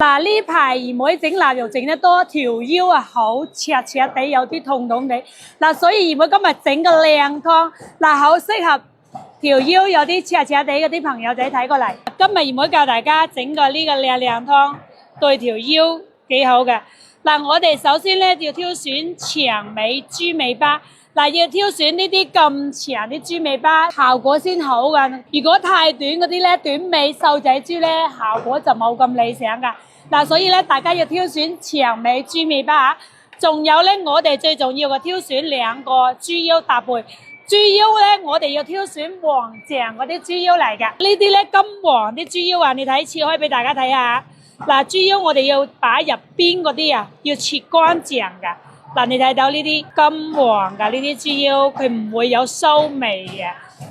嗱，呢排姨妹整臘肉整得多，條腰啊好赤赤地，有啲痛痛地。嗱，所以姨妹今日整個靚湯，嗱好適合條腰有啲赤赤地嗰啲朋友仔睇過嚟。今日姨妹教大家整個呢個靚靚湯，對條腰幾好嘅。嗱，我哋首先咧要挑選長尾豬尾巴。嗱，要挑選呢啲咁長啲豬尾巴，效果先好噶。如果太短嗰啲咧，短尾瘦仔豬咧，效果就冇咁理想噶。嗱，所以咧，大家要挑選長尾豬尾巴啊。仲有咧，我哋最重要嘅挑選兩個豬腰搭配。豬腰咧，我哋要挑選黃淨嗰啲豬腰嚟嘅。呢啲咧金黃啲豬腰啊，你睇切開俾大家睇下。嗱，豬腰我哋要把入邊嗰啲啊，要切乾淨㗎。嗱，你睇到呢啲金黃㗎，呢啲豬腰佢唔會有臊味嘅。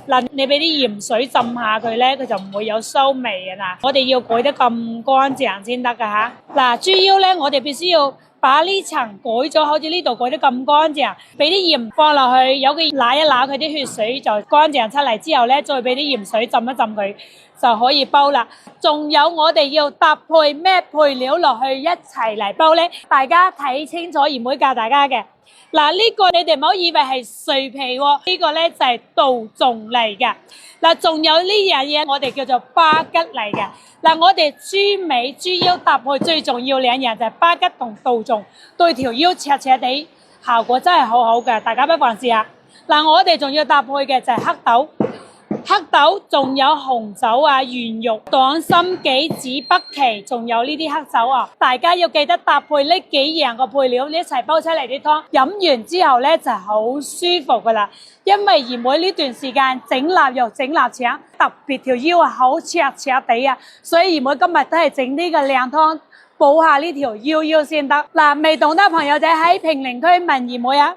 嗱，你俾啲鹽水浸下佢咧，佢就唔會有臊味嘅啦。我哋要改得咁乾淨先得㗎嚇。嗱，豬腰咧，我哋必須要把呢層改咗，好似呢度改得咁乾淨，俾啲鹽放落去，有佢揦一揦佢啲血水就乾淨出嚟之後咧，再俾啲鹽水浸一浸佢就可以煲啦。仲有我哋要搭配咩配料落去一齊嚟煲咧？大家睇清楚，姨妹教大家嘅。嗱，呢個你哋唔好以為係碎皮喎，呢個咧就係杜仲嚟嘅。嗱，仲有呢樣嘢我哋叫做巴吉嚟嘅。嗱，我哋豬尾豬腰搭配最重要兩樣就係巴吉同杜仲，對條腰赤赤地效果真係好好嘅，大家不妨試下。嗱，我哋仲要搭配嘅就係黑豆。黑豆仲有紅酒啊、圓肉、黨參、杞子、北芪，仲有呢啲黑酒啊！大家要記得搭配呢幾樣個配料，一齊煲出嚟啲湯，飲完之後咧就好舒服噶啦。因為姨妹呢段時間整臘肉、整臘腸，特別條腰啊好赤赤地啊，所以姨妹今日都係整呢個靚湯，補下呢條腰先得。嗱，未懂得朋友仔喺評論區問姨妹啊！